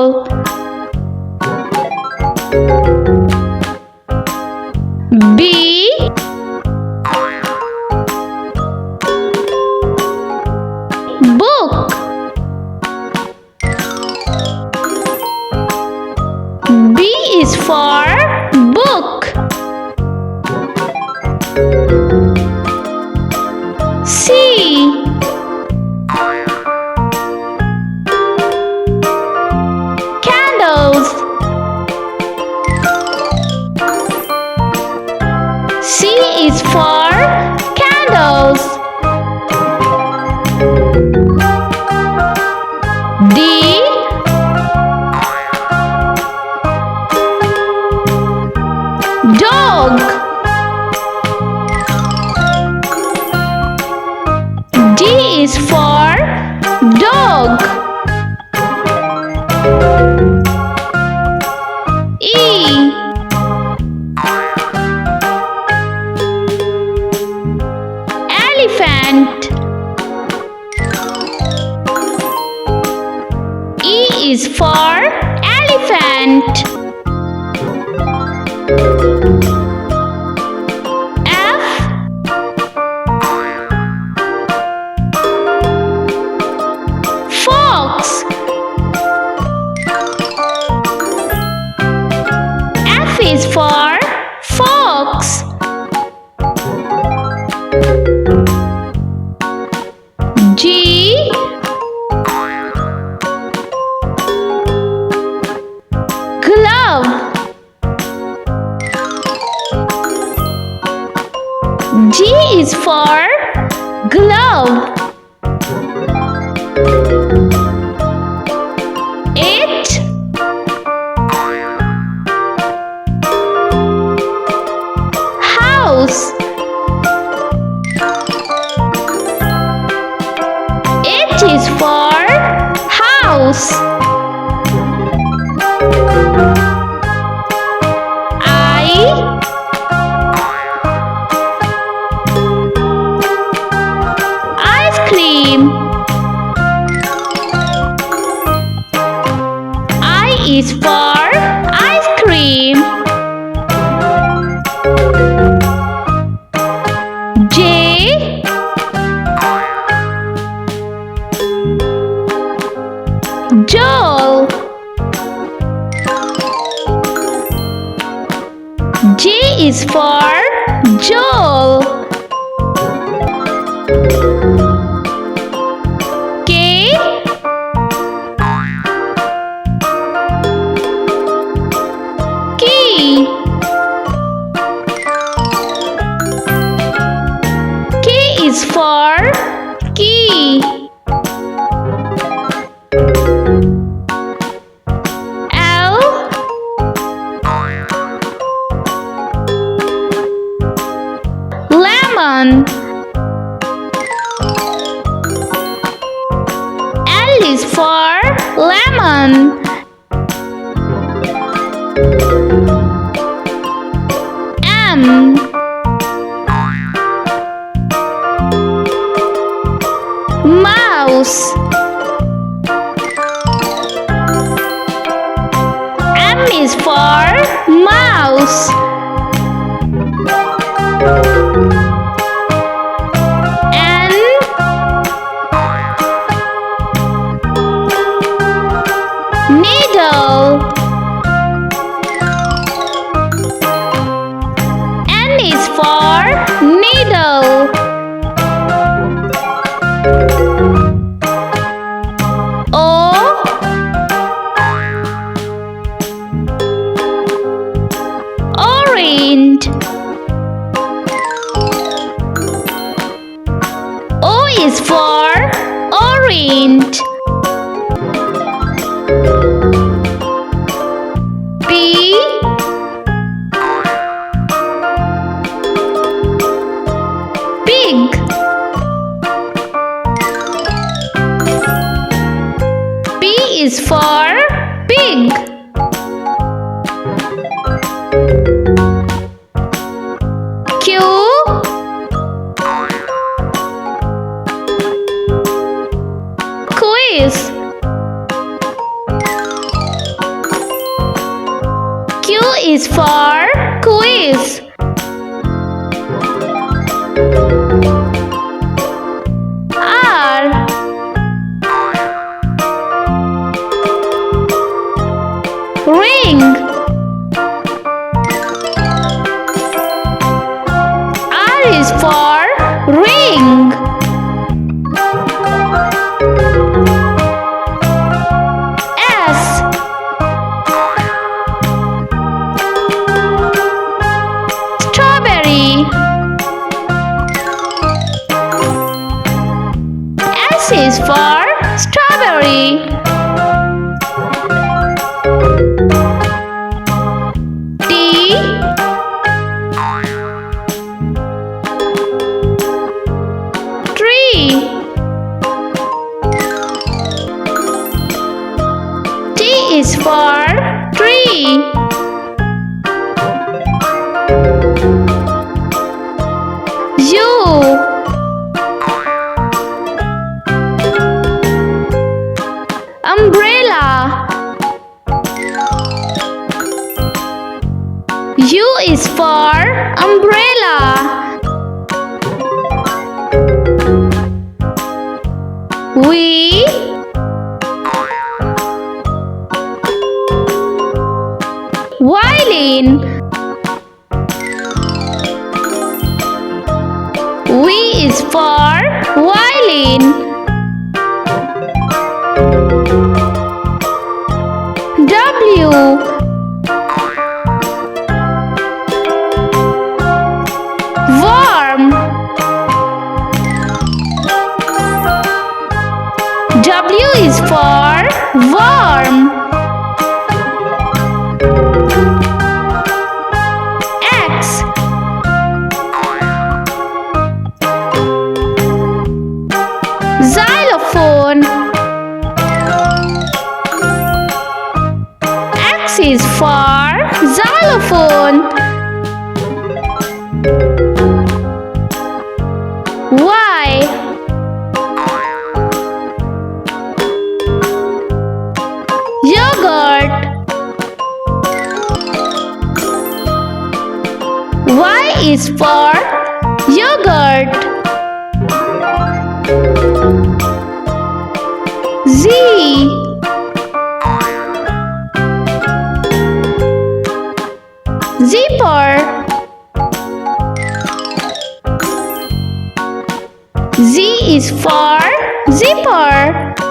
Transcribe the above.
ball. B book. B is for book. C candles. C is for candles. D dog. D is for dog. E elephant. E is for elephant. F fox. F is for fox. G glove. G is for glove. H house. H is for house. I ice cream. I is for ice cream. J Joel. J is for Joel. K key. K is for key. L lemon. L is for lemon. M mouse. M is for mouse. N needle. N is for needle. O orange. O is for orange. P pig. P is for pig. Q quiz. is for quiz. R. Ring. R is for ring. S. Strawberry. S is for strawberry. T. Tree. T is for tree. U. Umbrella. U is for umbrella. V. Violin. V is for violin. W. Worm. W is for worm. X. Xylophone. X is for xylophone. Y. Yogurt. Y is for yogurt. Z. Zipper. Z is for zipper.